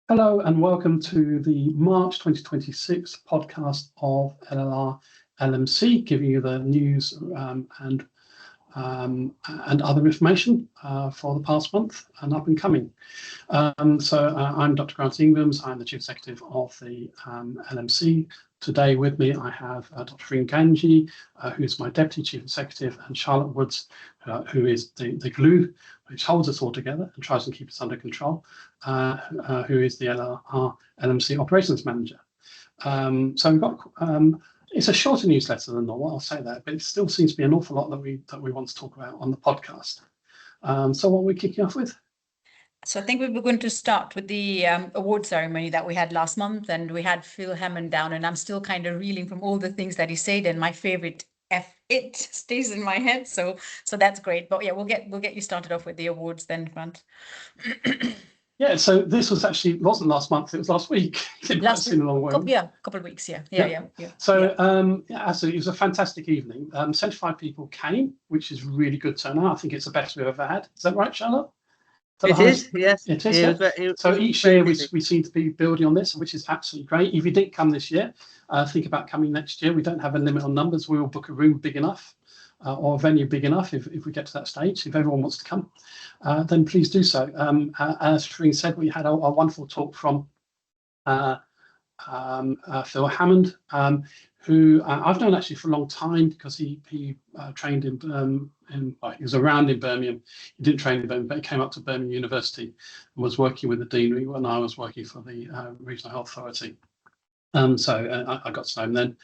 Hello and welcome to the March 2026 podcast of LLR LMC, giving you the news and other information for the past month and up and coming. I'm Dr. Grant Ingrams. I'm the Chief Executive of the LMC. Today with me I have Dr. Fahreen Dhanji, who is my Deputy Chief Executive, and Charlotte Woods, who is the glue which holds us all together and tries to keep us under control, who is the LLR LMC Operations Manager. So we've got, it's a shorter newsletter than normal, I'll say that, but it still seems to be an awful lot that we want to talk about on the podcast. So what are we kicking off with? So I think we were going to start with the award ceremony that we had last month, and we had Phil Hammond down, and I'm still kind of reeling from all the things that he said, and my favorite it stays in my head. So that's great. But yeah, we'll get you started off with the awards then, Grant. Yeah, so this was actually, it wasn't last month, it was last week. Last week, a couple of weeks, yeah. So absolutely, it was a fantastic evening. 75 people came, which is really good turnout. I think it's the best we've ever had. Is that right, Charlotte? It is, yes. It is. So each year we seem to be building on this, which is absolutely great. If you didn't come this year, think about coming next year. We don't have a limit on numbers. We will book a room big enough or a venue big enough if we get to that stage. If everyone wants to come, then please do so. As Fahreen said, we had a wonderful talk from Phil Hammond, who I've known actually for a long time because he trained he was around in Birmingham. He didn't train in Birmingham, but he came up to Birmingham University and was working with the deanery when I was working for the Regional Health Authority. So I got to know him then,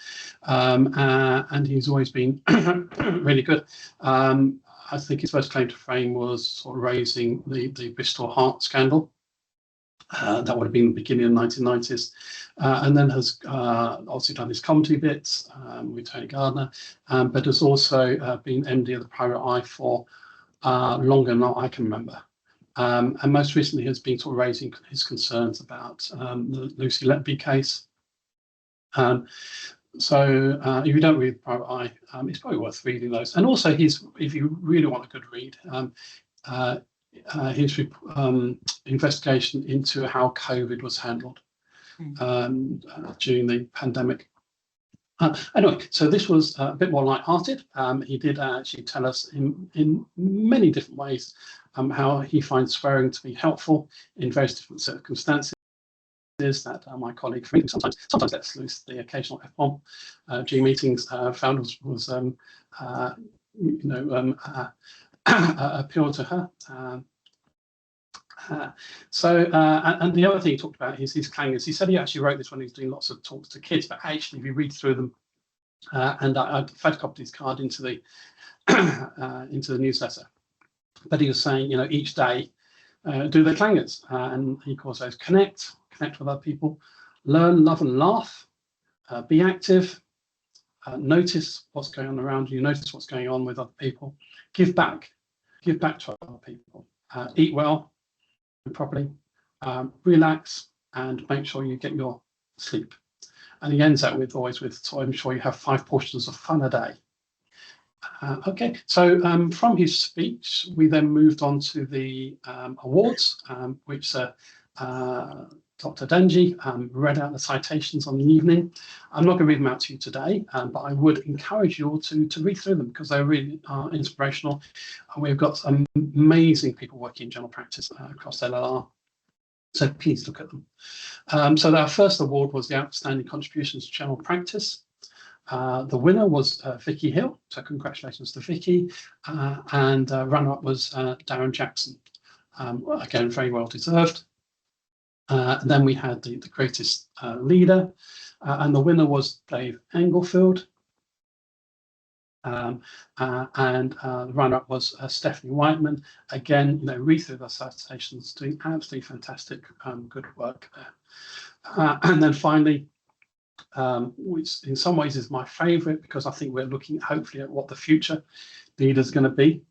and he's always been really good. I think his first claim to fame was sort of raising the Bristol heart scandal. That would have been the beginning of the 1990s, and then has obviously done his comedy bits with Tony Gardner, but has also been MD of the Private Eye for longer than I can remember. And most recently has been sort of raising his concerns about the Lucy Letby case. So if you don't read the Private Eye, it's probably worth reading those. And also if you really want a good read, his investigation into how COVID was handled during the pandemic. Anyway, so this was a bit more light-hearted. He did actually tell us in many different ways how he finds swearing to be helpful in various different circumstances. That my colleague Fahreen sometimes lets loose the occasional F-bomb during meetings. Found was appeal to her. And the other thing he talked about is his clangers. He said he actually wrote this when he was doing lots of talks to kids, but actually if you read through them, and I photocopied his card into the newsletter, but he was saying, each day do the clangers, and he calls those connect with other people, learn, love and laugh, be active, notice what's going on around you, notice what's going on with other people, give back to other people, eat well, properly, relax, and make sure you get your sleep. And he ends that always with so I'm sure you have 5 portions of fun a day. Okay, so from his speech, we then moved on to the awards, which Dr. Dhanji read out the citations on the evening. I'm not going to read them out to you today, but I would encourage you all to read through them because they really are inspirational. And we've got some amazing people working in general practice across LLR. So please look at them. So our first award was the Outstanding Contributions to General Practice. The winner was Vicky Hill, so congratulations to Vicky. And runner-up was Darren Jackson. Again, very well deserved. And then we had the greatest leader, and the winner was Dave Englefield. And the runner-up was Stephanie Whiteman. Again, read through the citations, doing absolutely fantastic, good work there. And then finally, which in some ways is my favourite because I think we're looking hopefully at what the future leader is going to be.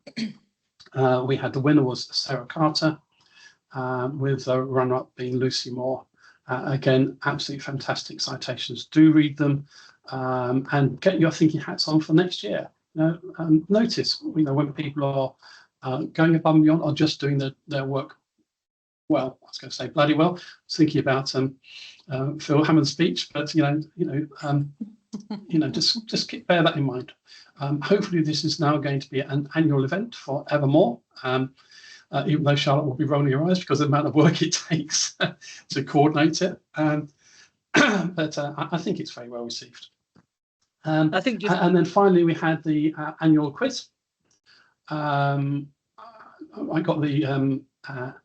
We had the winner was Sarah Carter, with the runner-up being Lucy Moore. Again, absolutely fantastic citations. Do read them and get your thinking hats on for next year. Notice, when people are going above and beyond or just doing their work well. I was going to say bloody well. I was thinking about Phil Hammond's speech, but just bear that in mind. Hopefully, this is now going to be an annual event forevermore. Even though Charlotte will be rolling her eyes because of the amount of work it takes to coordinate it. But I think it's very well received. I think and then finally we had the annual quiz. I got the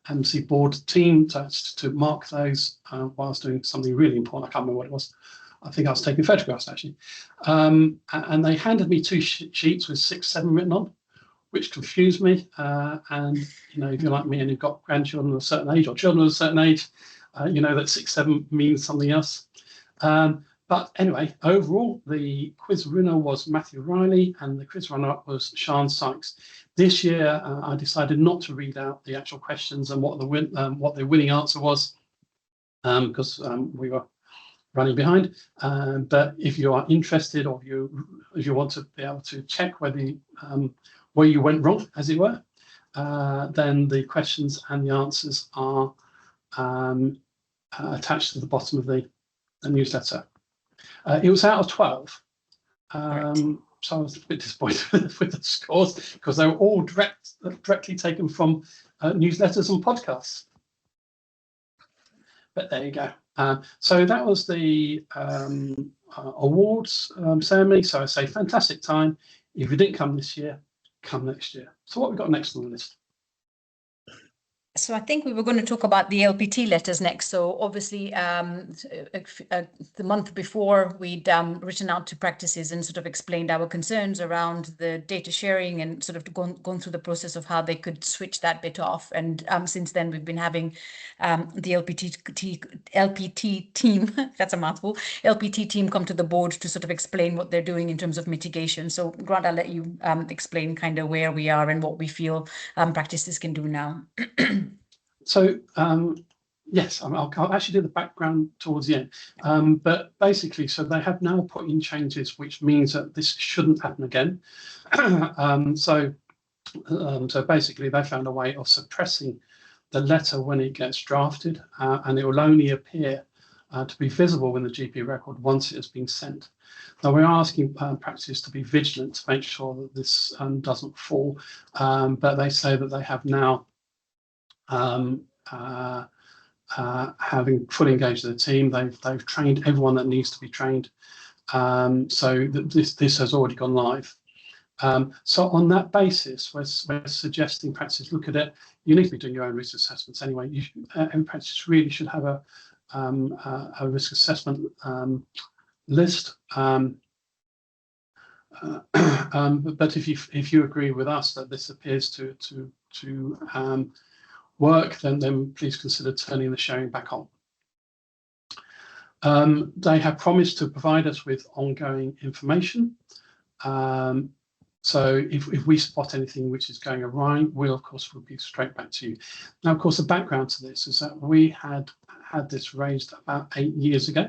MC board team to mark those whilst doing something really important. I can't remember what it was. I think I was taking photographs actually. And they handed me 2 sheets with 6, 7 written on, which confused me. And if you're like me and you've got grandchildren of a certain age or children of a certain age, you know that 6, 7 means something else. But anyway, overall, the quiz winner was Matthew Riley and the quiz runner-up was Sian Sykes. This year, I decided not to read out the actual questions and what the winning answer was because we were running behind. But if you are interested or if you want to be able to check whether where you went wrong, as it were, then the questions and the answers are attached to the bottom of the newsletter. It was out of 12, so I was a bit disappointed with the scores because they were all directly taken from newsletters and podcasts. But there you go. So that was the awards ceremony. So I say fantastic time. If you didn't come this year, come next year. So what we got next on the list? So I think we were going to talk about the LPT letters next. So obviously, the month before, we'd written out to practices and sort of explained our concerns around the data sharing and sort of gone through the process of how they could switch that bit off. And since then, we've been having the LPT team, that's a mouthful, LPT team come to the board to sort of explain what they're doing in terms of mitigation. So Grant, I'll let you explain kind of where we are and what we feel practices can do now. So yes, I'll actually do the background towards the end. But basically, so they have now put in changes, which means that this shouldn't happen again. So basically, they found a way of suppressing the letter when it gets drafted, and it will only appear to be visible in the GP record once it has been sent. Now, we're asking practices to be vigilant to make sure that this doesn't fall, but they say that they have now having fully engaged the team, they've trained everyone that needs to be trained. So this has already gone live. So on that basis, we're suggesting practices look at it. You need to be doing your own risk assessments anyway. Every practice really should have a risk assessment list. But if you agree with us that this appears to work, then please consider turning the sharing back on. They have promised to provide us with ongoing information. So if we spot anything which is going awry, we'll of course be straight back to you. Now, of course, the background to this is that we had this raised about 8 years ago,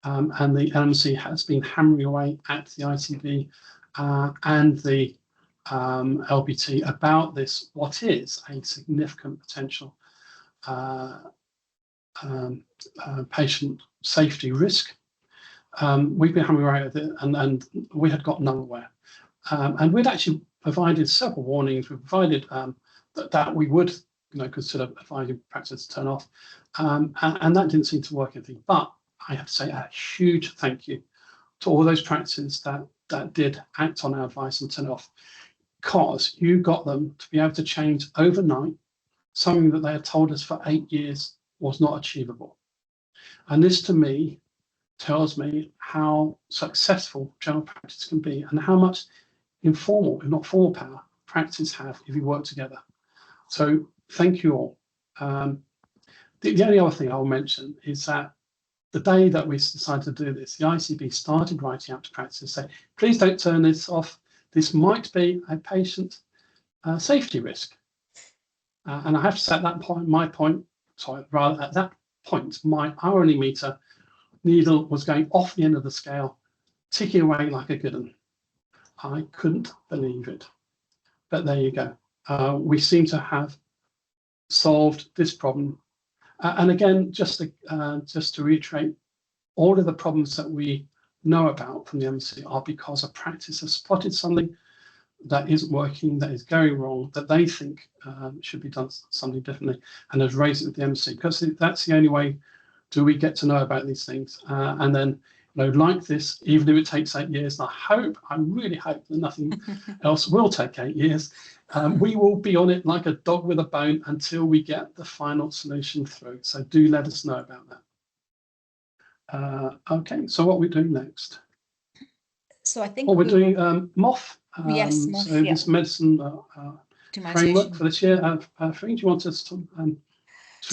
and the LMC has been hammering away at the ITB and the LPT about this, what is a significant potential patient safety risk. We've been hammering away at it, and we had got nowhere. And we'd actually provided several warnings. We provided that we would, consider advising practice to turn off, and that didn't seem to work anything. But I have to say a huge thank you to all those practices that did act on our advice and turn it off, because you got them to be able to change overnight something that they had told us for 8 years was not achievable. And this to me tells me how successful general practice can be and how much informal, if not formal power, practice have if you work together. So thank you all. The only other thing I'll mention is that the day that we decided to do this, the ICB started writing out to practice saying, please don't turn this off. This might be a patient safety risk. And I have to say at that point, my irony meter needle was going off the end of the scale, ticking away like a good one. I couldn't believe it. But there you go. We seem to have solved this problem. And again, just to reiterate, all of the problems that we know about from the MC are because a practice has spotted something that isn't working, that is going wrong, that they think should be done something differently, and has raised it with the MC, because that's the only way do we get to know about these things. And then, like this, even if it takes 8 years, and I really hope that nothing else will take 8 years, we will be on it like a dog with a bone until we get the final solution through. So do let us know about that. Okay, so what are we doing next? So I think we're doing MOF. Yes, MOF, so this medicine framework for this year. Fahreen, do you want us to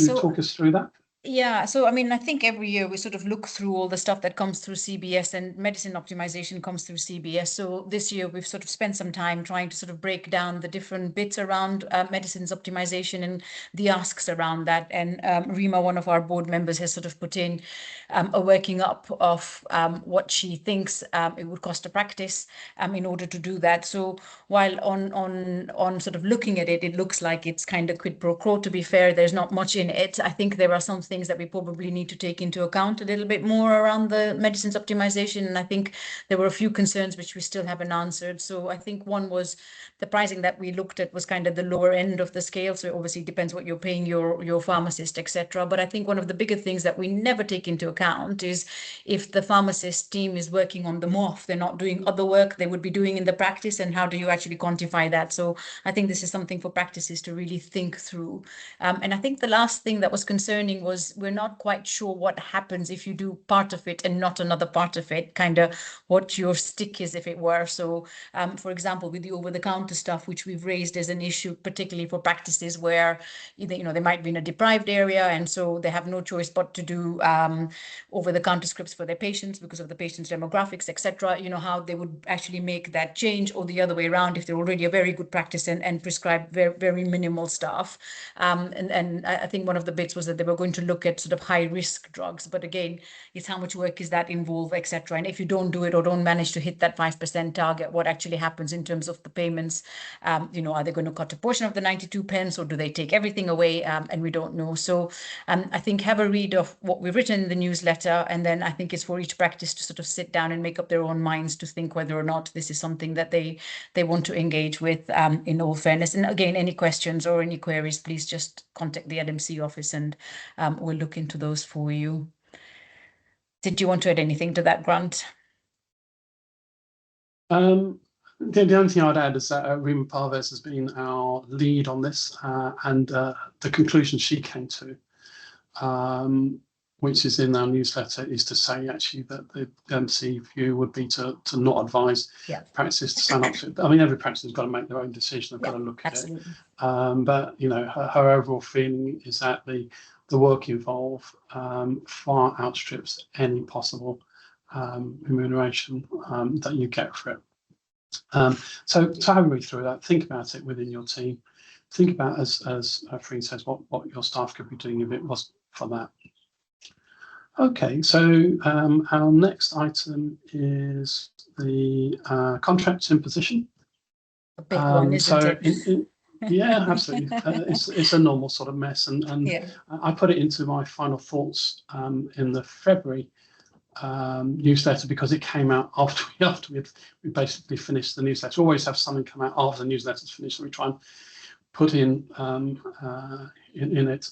talk us through that? Yeah, so I mean, I think every year we sort of look through all the stuff that comes through CBS, and medicine optimization comes through CBS. So this year we've sort of spent some time trying to sort of break down the different bits around medicines optimization and the asks around that. And Rima, one of our board members, has sort of put in a working up of what she thinks it would cost a practice in order to do that. So while on sort of looking at it, it looks like it's kind of quid pro quo. To be fair, there's not much in it. I think there are some things that we probably need to take into account a little bit more around the medicines optimization. And I think there were a few concerns which we still haven't answered. So I think one was the pricing that we looked at was kind of the lower end of the scale. So it obviously depends what you're paying your pharmacist, etc. But I think one of the bigger things that we never take into account is if the pharmacist team is working on the MOF, they're not doing other work they would be doing in the practice, and how do you actually quantify that? So I think this is something for practices to really think through. And I think the last thing that was concerning was we're not quite sure what happens if you do part of it and not another part of it, kind of what your stick is, if it were. So for example, with the over-the-counter stuff, which we've raised as an issue, particularly for practices where they might be in a deprived area, and so they have no choice but to do over-the-counter scripts for their patients because of the patient's demographics, etc. How they would actually make that change, or the other way around, if they're already a very good practice and prescribe very, very minimal stuff. And I think one of the bits was that they were going to look at sort of high risk drugs, but again, it's how much work is that involved, etc. And if you don't do it or don't manage to hit that 5% target, what actually happens in terms of the payments? Are they going to cut a portion of the 92 pence, or do they take everything away? And we don't know. So I think have a read of what we've written in the newsletter, and then I think it's for each practice to sort of sit down and make up their own minds to think whether or not this is something that they want to engage with, in all fairness. And again, any questions or any queries, please just contact the LMC office, and we'll look into those for you. Did you want to add anything to that, Grant? The only thing I'd add is that Rima Parvez has been our lead on this, and the conclusion she came to, which is in our newsletter, is to say actually that the MC view would be to not advise practices to sign up to it. I mean, every practice has got to make their own decision. They've got to look at it. But her overall feeling is that the work involved far outstrips any possible remuneration that you get for it. So have a read through that. Think about it within your team. Think about, as Fahreen says, what your staff could be doing if it wasn't for that. Okay, so our next item is the contracts imposition. A big one, isn't it? Yeah, absolutely. It's a normal sort of mess, and I put it into my final thoughts in the February newsletter, because it came out after we basically finished the newsletter. We always have something come out after the newsletter's finished, so we try and put in it.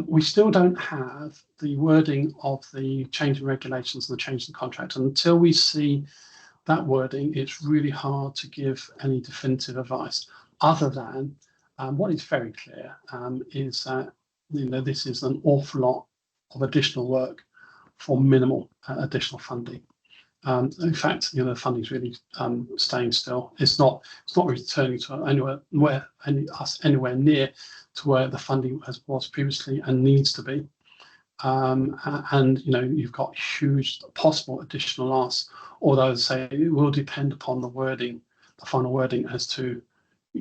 We still don't have the wording of the change in regulations and the change in contract, and until we see that wording, it's really hard to give any definitive advice, other than what is very clear is that this is an awful lot of additional work for minimal additional funding. In fact, the funding is really staying still. It's not returning to anywhere near to where the funding was previously and needs to be. And you've got huge possible additional asks, although say it will depend upon the wording, the final wording, as to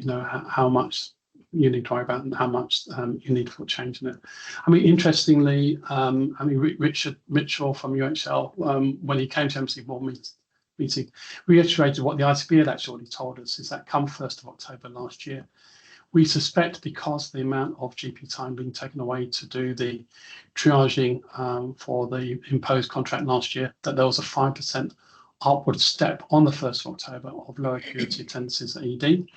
how much you need to worry about and how much you need for change in it. I mean, interestingly, Richard Mitchell from UHL, when he came to MC board meeting, reiterated what the ITB had actually told us, is that come 1st of October last year, We suspect, because the amount of GP time being taken away to do the triaging for the imposed contract last year, that there was a 5% upward step on the 1st of October of lower acuity attendances at ED.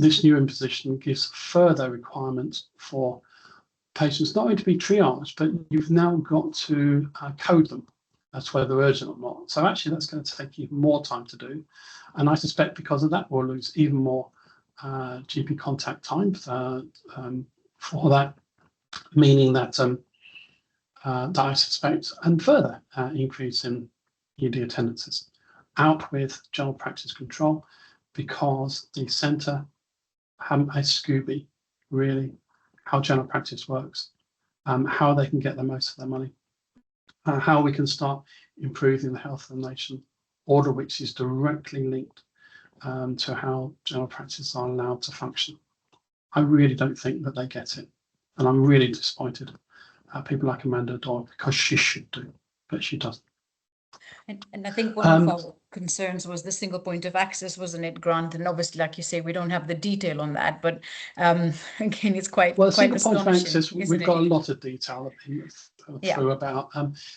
This new imposition gives further requirements for patients not only to be triaged, but you've now got to code them as to whether they're urgent or not. So actually that's going to take even more time to do. And I suspect because of that, we'll lose even more GP contact time for that, meaning that, that I suspect, and further increase in ED attendances. Out with general practice control, because the centre haven't a Scooby really how general practice works, how they can get the most of their money, how we can start improving the health of the nation, order which is directly linked to how general practice are allowed to function. I really don't think that they get it, and I'm really disappointed at people like Amanda Doyle, because she should do, but she doesn't. And I think one of our concerns was the single point of access, wasn't it, Grant? And obviously, like you say, we don't have the detail on that, but again, it's quite single point of access. We've got a lot of detail through about.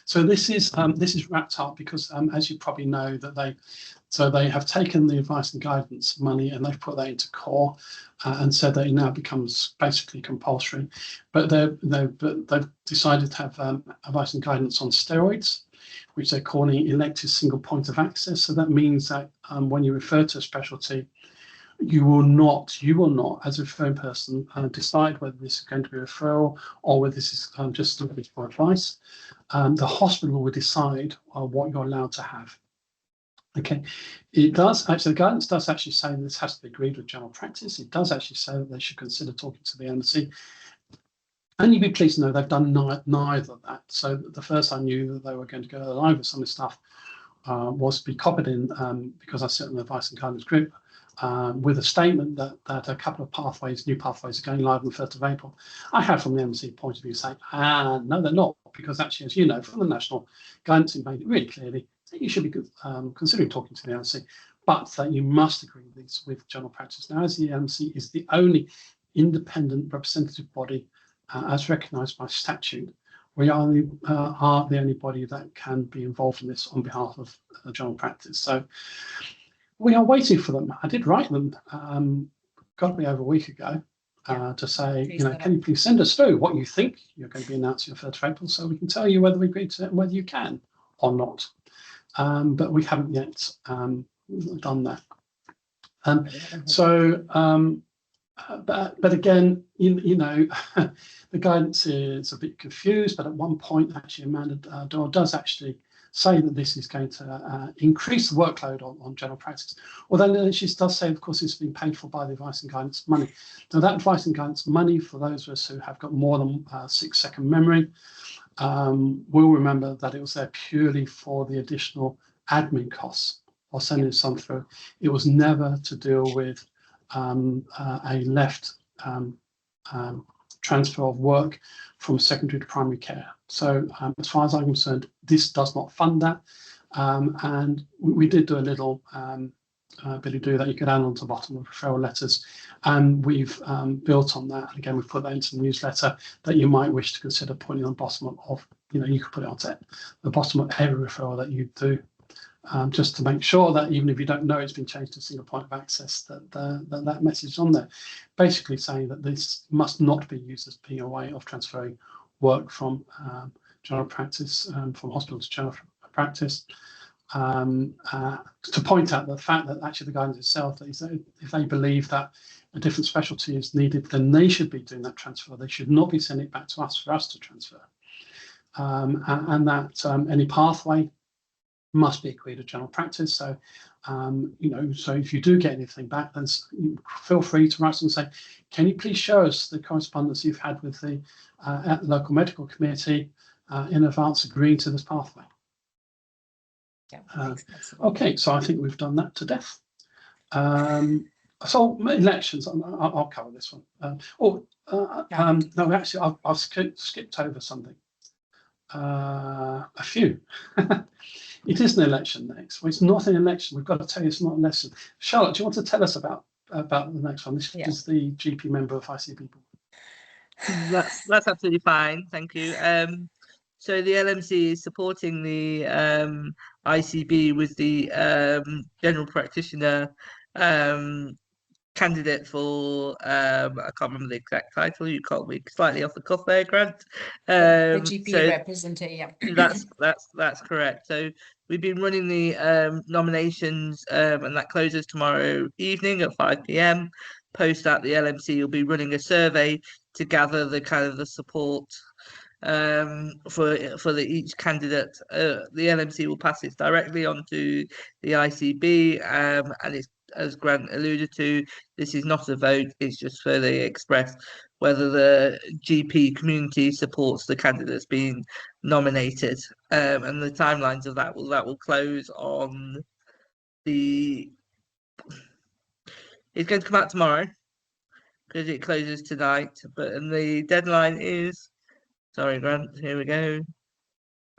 So this is wrapped up because, as you probably know, that they have taken the advice and guidance money and they've put that into core and said that it now becomes basically compulsory. But they've decided to have advice and guidance on steroids, which they're calling elective single point of access. So that means that when you refer to a specialty, you will not, as a referring person, decide whether this is going to be a referral or whether this is just for advice. The hospital will decide what you're allowed to have. Okay, it does actually, the guidance does actually say this has to be agreed with general practice. It does actually say that they should consider talking to the LMC. And you'd be pleased to know they've done neither of that. So the first I knew that they were going to go live with some of this stuff was to be copied in, because I sit in the advice and guidance group, with a statement that a couple of new pathways are going live on the 1st of April. I have, from the LMC point of view, saying, no, they're not, because actually, as you know, from the national guidance, it made it really clearly that you should be considering talking to the LMC, but that you must agree these with general practice. Now, as the LMC is the only independent representative body as recognised by statute, we are the only body that can be involved in this on behalf of general practice. So we are waiting for them. I did write them, got to be over a week ago, to say, can you please send us through what you think you're going to be announcing on 3rd of April, so we can tell you whether we agree to it and whether you can or not. But we haven't yet done that. But again, the guidance is a bit confused, but at one point, actually, Amanda Doyle does actually say that this is going to increase the workload on general practice. Although she does say, of course, it's being paid for by the advice and guidance money. Now, that advice and guidance money, for those of us who have got more than 6-second memory, will remember that it was there purely for the additional admin costs or sending some through. It was never to deal with a left transfer of work from secondary to primary care. So as far as I'm concerned, this does not fund that. And we did do a little Billy do that you could add on to the bottom of referral letters, and we've built on that. And again, we've put that into the newsletter that you might wish to consider putting on the bottom of, you could put it onto the bottom of every referral that you do, just to make sure that even if you don't know it's been changed to a single point of access, that message is on there, basically saying that this must not be used as being a way of transferring work from general practice, from hospital to general practice. To point out the fact that actually the guidance itself is that if they believe that a different specialty is needed, then they should be doing that transfer. They should not be sending it back to us for us to transfer. And that any pathway must be agreed with general practice. So, so if you do get anything back, then feel free to write and say, can you please show us the correspondence you've had with the at the local medical committee in advance agreeing to this pathway. Okay, so I think we've done that to death. So elections, I'll cover this one. No, actually, I've skipped over something. A few. It is an election next. Well, it's not an election. We've got to tell you it's not an election. Charlotte, do you want to tell us about about the next one. This Yeah. is the GP member of IC people. That's absolutely fine, thank you. So the LMC is supporting the ICB with the general practitioner candidate for I can't remember the exact title. You caught me slightly off the cuff there, Grant. The GP So representative. Yeah. that's correct. So we've been running the nominations, and that closes tomorrow evening at 5 p.m. Post that, the LMC will be running a survey to gather the kind of the support for each candidate. The LMC will pass it directly on to the ICB, and it's, as Grant alluded to, this is not a vote, it's just where they express whether the GP community supports the candidates being nominated. And the timelines of that will close on the... It's going to come out tomorrow because it closes tonight, but and the deadline is... Sorry, Grant, here we go.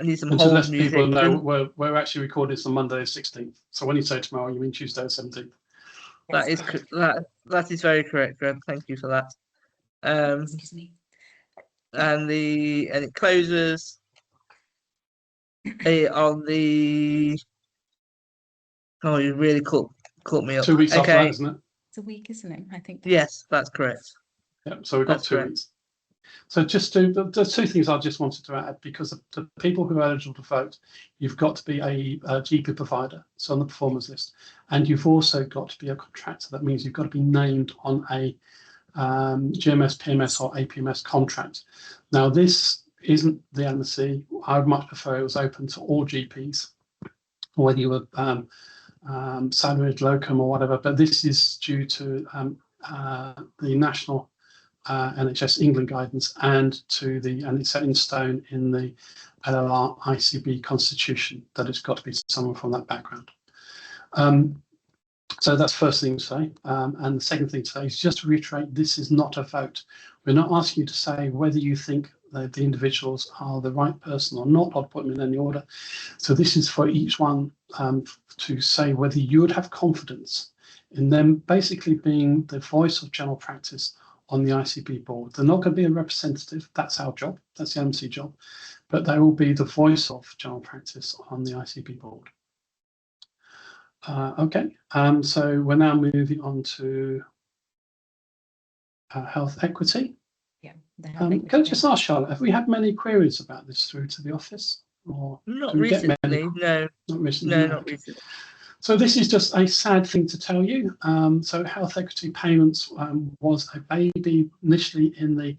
I need some And to hold let music. people know, we're actually recording this on Monday the 16th. So when you say tomorrow, you mean Tuesday the 17th. That is that is very correct, Grant. Thank you for that. Excuse me. And it closes on the... Oh, you really caught me up. 2 weeks after Okay. that, isn't it? It's a week, isn't it? I think. Yes, that's correct. Yeah, so we've got That's 2 correct. weeks. So just there's two things I just wanted to add, because the people who are eligible to vote, you've got to be a GP provider, so on the performers list, and you've also got to be a contractor. That means you've got to be named on a GMS, PMS or APMS contract. Now this isn't the LMC. I would much prefer it was open to all GPs, whether you were salaried, locum or whatever, but this is due to the national NHS England guidance and it's set in stone in the LLR ICB constitution that it's got to be someone from that background. So that's the first thing to say. And the second thing to say is just to reiterate, this is not a vote. We're not asking you to say whether you think that the individuals are the right person or not, or put them in any order. So this is for each one to say whether you would have confidence in them basically being the voice of general practice on the ICB board. They're not going to be a representative. That's our job. That's the LMC job. But they will be the voice of general practice on the ICB board. Okay, so we're now moving on to health equity. Yeah. Can I just ask Charlotte, have we had many queries about this through to the office? Or Not do we get recently, many? no. Not recently. No, no. not recently. So this is just a sad thing to tell you. So health equity payments was a baby initially in the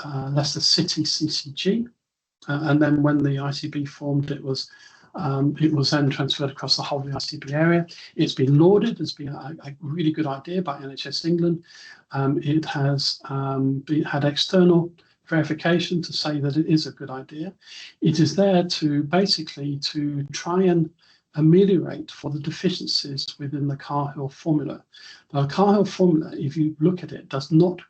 Leicester City CCG, and then when the ICB formed, it was then transferred across the whole of the ICB area. It's been lauded as being a really good idea by NHS England. It has had external verification to say that it is a good idea. It is there to basically to try and ameliorate for the deficiencies within the Cahill formula. Now, the Cahill formula, if you look at it, does not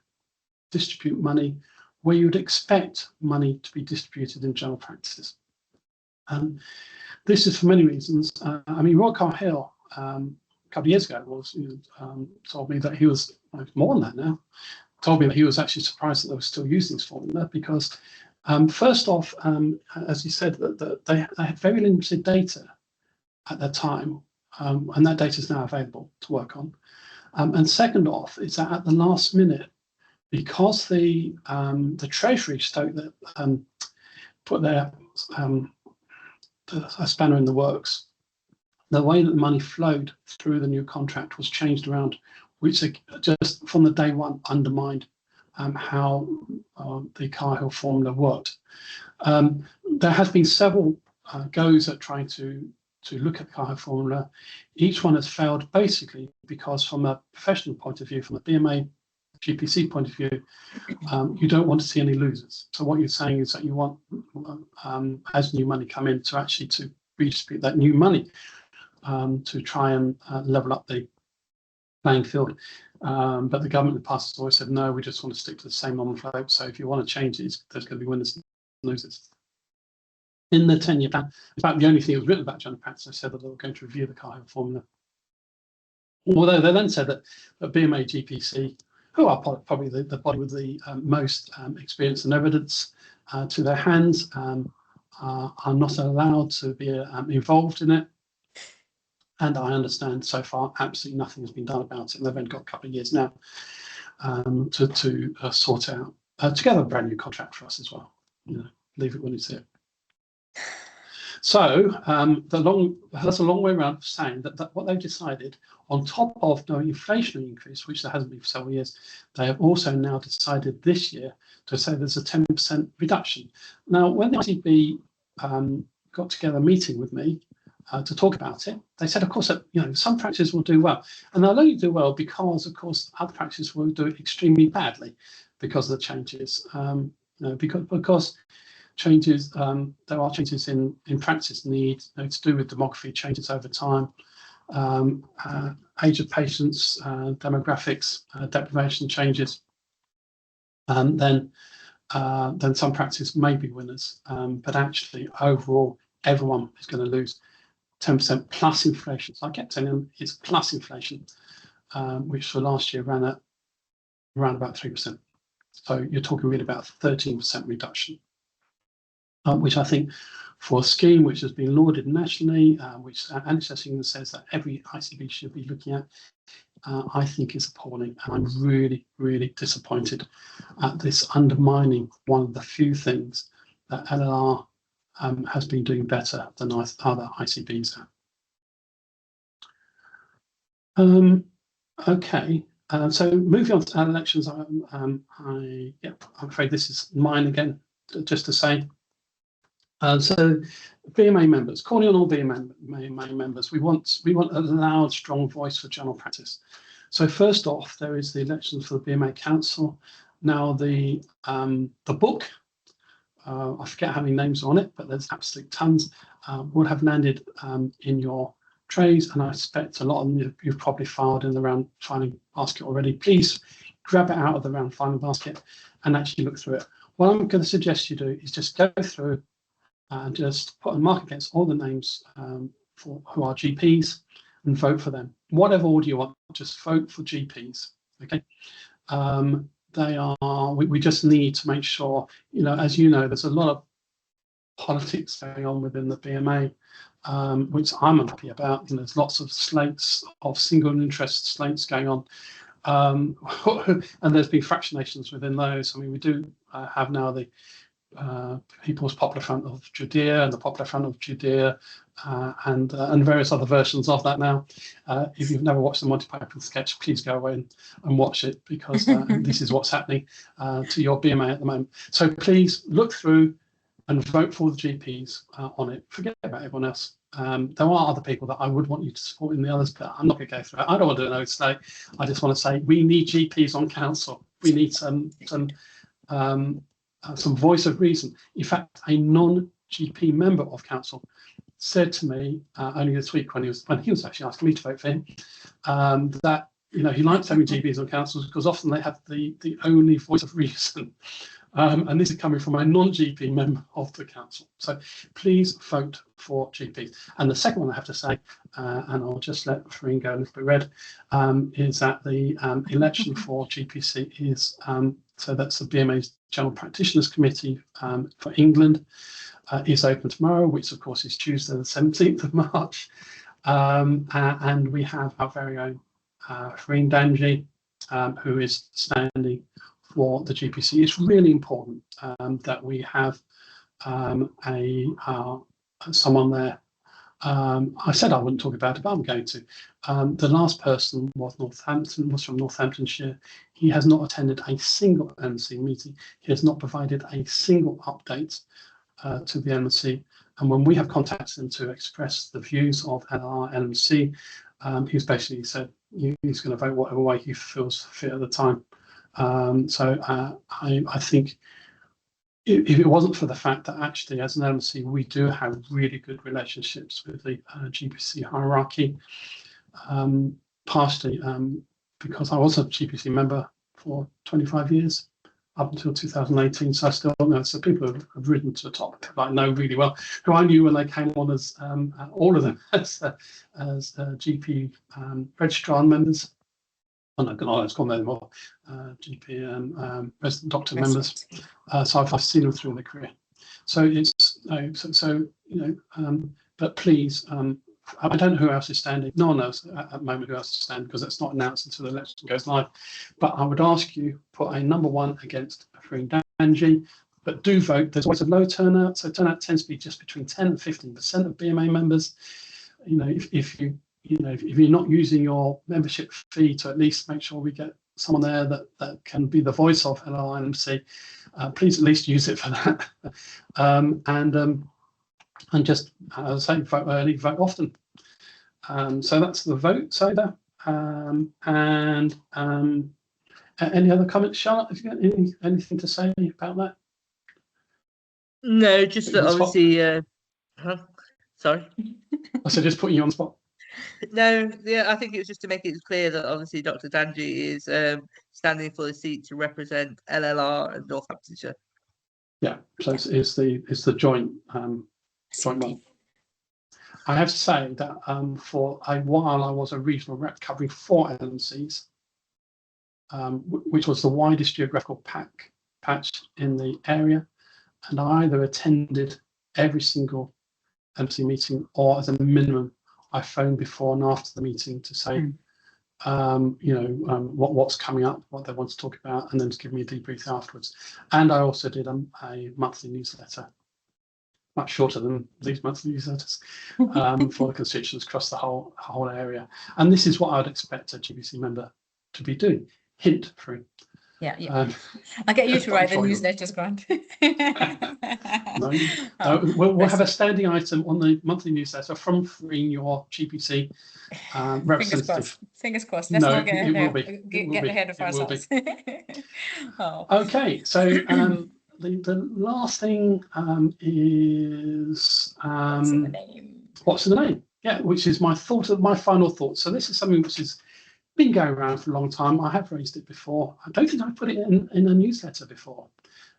distribute money where you would expect money to be distributed in general practices. This is for many reasons. I mean, Roy Cahill, a couple of years ago, told me that he was, more than that now, told me that he was actually surprised that they were still using this formula because, first off, as he said, that they had very limited data at that time, and that data is now available to work on. And second off, is that at the last minute, because the Treasury put their a spanner in the works, the way that the money flowed through the new contract was changed around, which just from the day one undermined how the Cahill formula worked. There has been several goes at trying to look at the Cahill formula. Each one has failed basically because from a professional point of view, from a BMA GPC point of view, you don't want to see any losers. So what you're saying is that you want, as new money come in, to actually to redistribute that new money to try and level up the playing field. But the government in the past has always said, no, we just want to stick to the same envelope. So if you want to change it, there's going to be winners and losers. In the 10-year plan, in fact, the only thing that was written about general practice, I said that they were going to review the Cahill formula Although they then said that BMA GPC, who are probably the body with the most experience and evidence to their hands, are not allowed to be involved in it. And I understand so far absolutely nothing has been done about it. And they've only got a couple of years now to sort out together a brand new contract for us as well. Leave it when it's here. So that's a long way around of saying that what they've decided, on top of no inflationary increase, which there hasn't been for several years, they have also now decided this year to say there's a 10% reduction. Now, when the ICB got together a meeting with me to talk about it, they said, of course, that some practices will do well, and they'll only do well because, of course, other practices will do it extremely badly because of the changes. Because changes, there are changes in practice need to do with demography changes over time, age of patients, demographics, deprivation changes, then some practices may be winners, but actually overall everyone is going to lose 10% plus inflation. So I kept telling them it's plus inflation, which for last year ran at around about 3%. So you're talking really about 13% reduction. Which I think for a scheme which has been lauded nationally, which NHS England says that every ICB should be looking at, I think is appalling. And I'm really, really disappointed at this undermining one of the few things that LLR has been doing better than other ICBs have. Okay, so moving on to elections, I'm afraid this is mine again, just to say. So BMA members, calling on all BMA members, we want a loud, strong voice for general practice. So first off, there is the elections for the BMA Council. Now the book, I forget how many names are on it, but there's absolute tons, would have landed in your trays, and I expect a lot of them you've probably filed in the round filing basket already. Please grab it out of the round filing basket and actually look through it. What I'm going to suggest you do is just go through and just put a mark against all the names who are GPs and vote for them. Whatever order you want, just vote for GPs. Okay, we just need to make sure, as you know, there's a lot of politics going on within the BMA, which I'm unhappy about. There's lots of slates of single interest slates going on, and there's been fractionations within those. I mean, we do have now the People's Popular Front of Judea and the Popular Front of Judea, and various other versions of that now. If you've never watched the Monty Python sketch, please go away and watch it, because this is what's happening to your BMA at the moment. So please look through and vote for the GPs on it. Forget about everyone else. There are other people that I would want you to support in the others, but I'm not going to go through it. I don't want to do an oath today. I just want to say we need GPs on council. We need some voice of reason. In fact, a non-GP member of council said to me only this week when he was actually asking me to vote for him, that he likes having GPs on councils because often they have the only voice of reason. And this is coming from a non-GP member of the council. So please vote for GPs. And the second one I have to say, and I'll just let Fahreen go a little bit red, is that the election for GPC is, so that's the BMA's General Practitioners Committee for England, is open tomorrow, which of course is Tuesday the 17th of March. And we have our very own Fahreen Dhanji, who is standing for the GPC. It's really important that we have someone there. I said I wouldn't talk about it, but I'm going to. The last person was from Northamptonshire. He has not attended a single LMC meeting. He has not provided a single update to the LMC. And when we have contacted him to express the views of LLR LMC, he's basically said he's going to vote whatever way he feels fit at the time. So I think if it wasn't for the fact that actually as an LMC we do have really good relationships with the GPC hierarchy, partially because I was a GPC member for 25 years, up until 2018. So I still know. So people have risen to the top, people I know really well, who I knew when they came on as all of them as GP registrar members. Oh no, it's gone there more. GP resident doctor members. So I've seen them through their career. So it's but please, I don't know who else is standing. No one knows at the moment who else is standing, because that's not announced until the election goes live. But I would ask you, put a number 1 against Fahreen Dhanji, but do vote. There's always a low turnout, so turnout tends to be just between 10 and 15% of BMA members. If you're not using your membership fee to at least make sure we get someone there that can be the voice of LLR LMC, please at least use it for that. And just, as I say, vote early, vote often. So that's the vote, Soda. Any other comments, Charlotte? Have you got anything to say about that? No, just that obviously. Sorry. I said just putting you on the spot. No, yeah, I think it was just to make it clear that obviously Dr. Dhanji is standing for the seat to represent LLR and Northamptonshire. Yeah, so it's the joint one. I have to say that for a while I was a regional rep covering 4 LMCs, which was the widest geographical patch in the area, and I either attended every single LMC meeting, or as a minimum I phoned before and after the meeting to say what's coming up, what they want to talk about, and then to give me a debrief afterwards. And I also did a monthly newsletter, much shorter than these monthly newsletters, for the constituents across the whole area. And this is what I'd expect a GBC member to be doing. Hint free. Yeah. I'll get you to write the newsletters, Grant. No, we'll have a standing item on the monthly newsletter from Fahreen, your GPC representative. Fingers crossed. Let's not get ahead of ourselves. Okay, so the last thing is what's in the name? Yeah, which is my final thought. So this is something which has been going around for a long time. I have raised it before. I don't think I put it in a newsletter before,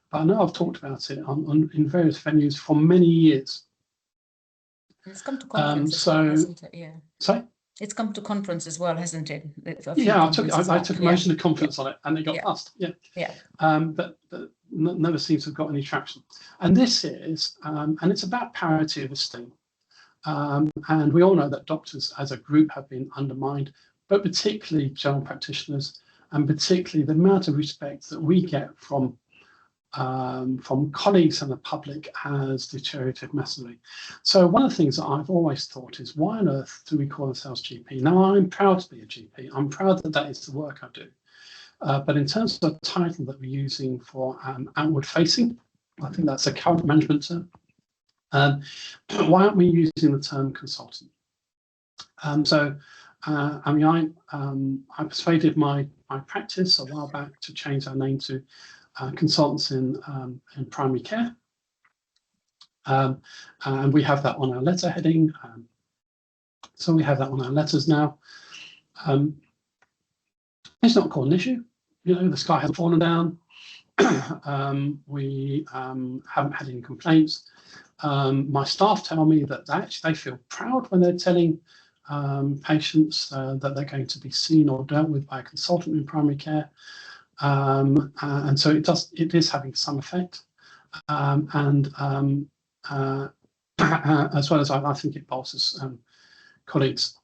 but I know I've talked about it in various venues for many years. It's come to conference, hasn't it? Yeah. Sorry? It's come to conference as well, hasn't it? Yeah, I took a motion of conference on it, and it got passed. Yeah. But never seems to have got any traction. And this is, and it's about parity of esteem. And we all know that doctors as a group have been undermined, but particularly general practitioners, and particularly the amount of respect that we get from colleagues and the public has deteriorated massively. So one of the things that I've always thought is, why on earth do we call ourselves GP? Now, I'm proud to be a GP. I'm proud that is the work I do. But in terms of the title that we're using for outward facing, I think that's a current management term. Why aren't we using the term consultant? I persuaded my practice a while back to change our name to consultants in primary care, and we have that on our letter heading. So we have that on our letters now. It's not called an issue. The sky hasn't fallen down. We haven't had any complaints. My staff tell me that actually they feel proud when they're telling patients that they're going to be seen or dealt with by a consultant in primary care, and so it is having some effect, and as well as I think it bolsters colleagues'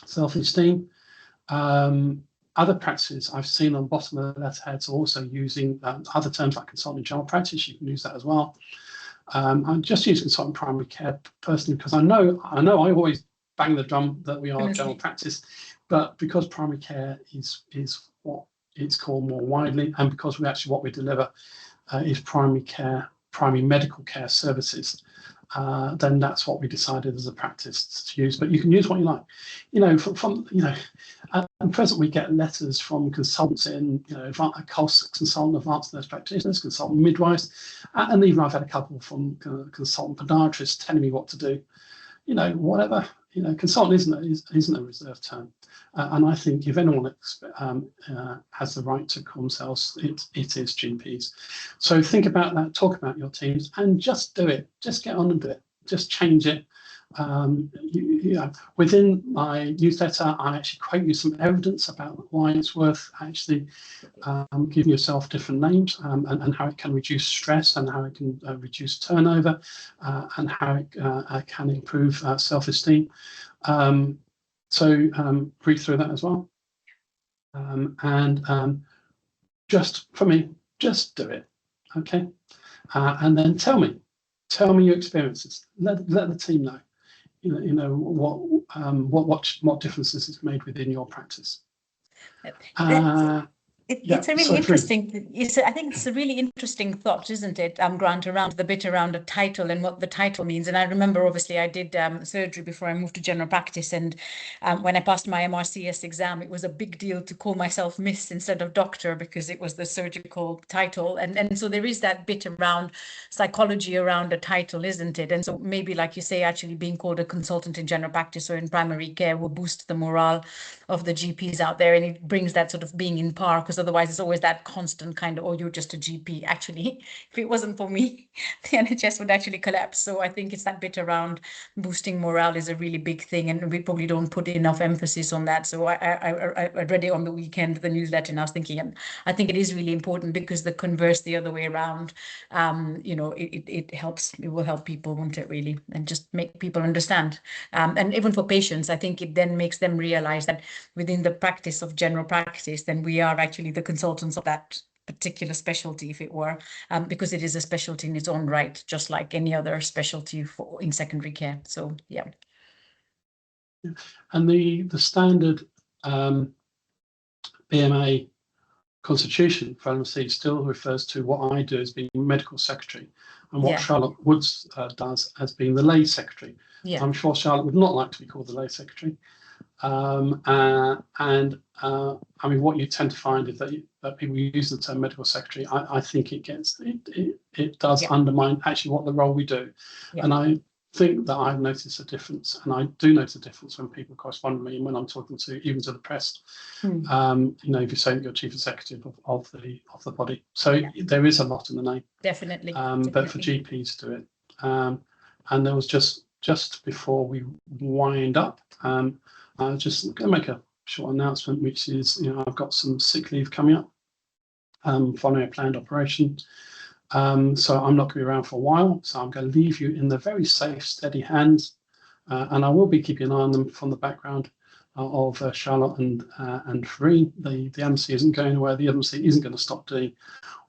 self-esteem. Other practices I've seen on the bottom of the letterheads also using other terms like consultant general practice. You can use that as well. I just use consultant primary care personally because I know I always bang the drum that we are general practice, but because primary care is what it's called more widely, and because what we deliver is primary medical care services, then that's what we decided as a practice to use. But you can use what you like. At present we get letters from consultants in, consultant advanced nurse practitioners, consultant midwives, and even I've had a couple from consultant podiatrists telling me what to do. whatever, consultant isn't a reserved term. And I think if anyone has the right to call themselves, it is GPs. So think about that, talk about your teams, and just do it. Just get on and do it. Just change it. Within my newsletter, I actually quote you some evidence about why it's worth actually giving yourself different names, and how it can reduce stress, and how it can reduce turnover, and how it can improve self-esteem. So read through that as well. And just for me, just do it, okay? And then tell me your experiences. Let the team know. What differences it's made within your practice. It's a really interesting. I think it's a really interesting thought, isn't it, Grant, around the bit around a title and what the title means. And I remember, obviously, I did surgery before I moved to general practice, and when I passed my MRCS exam, it was a big deal to call myself Miss instead of Doctor, because it was the surgical title. And so there is that bit around psychology around a title, isn't it? And so maybe, like you say, actually being called a consultant in general practice or in primary care will boost the morale of the GPs out there, and it brings that sort of being in par, because otherwise it's always that constant kind of, oh, you're just a GP. Actually, if it wasn't for me, the NHS would actually collapse. So I think it's that bit around boosting morale is a really big thing, and we probably don't put enough emphasis on that. So I read it on the weekend, the newsletter, and I was thinking, and I think it is really important, because the converse the other way around, it helps, it will help people, won't it, really, and just make people understand. And even for patients, I think it then makes them realize that within the practice of general practice, then we are actually the consultants of that particular specialty, if it were, because it is a specialty in its own right, just like any other specialty in secondary care. So yeah. And the standard BMA constitution for LMC still refers to what I do as being medical secretary, and what Charlotte Woods does as being the lay secretary. Yeah. I'm sure Charlotte would not like to be called the lay secretary. I mean, what you tend to find is that people use the term medical secretary. I think it does undermine actually what the role we do. Yeah. And I think that I've noticed a difference, and I do notice a difference when people correspond with me and when I'm talking to even to the press. If you say that you're chief executive of the body, so there is a lot in the name. Definitely. But for GPs to do it, and there was just before we wind up, I'm just going to make a short announcement, which is, I've got some sick leave coming up following a planned operation. So I'm not going to be around for a while. So I'm going to leave you in the very safe, steady hands. And I will be keeping an eye on them from the background of Charlotte and Fahreen. The LMC isn't going anywhere. The LMC isn't going to stop doing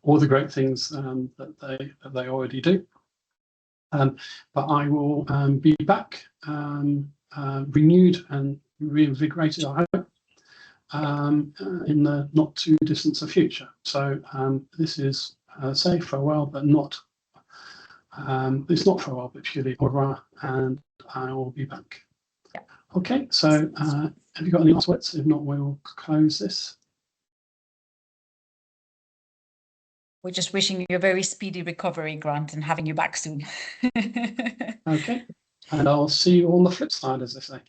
all the great things that they already do. But I will be back renewed and reinvigorated, I hope, in the not too distant future. So this is say farewell, but not it's not farewell, but purely au revoir, and I will be back. Yeah. Okay, so have you got any last words? If not, we'll close this. We're just wishing you a very speedy recovery, Grant, and having you back soon. Okay, and I'll see you on the flip side, as they say.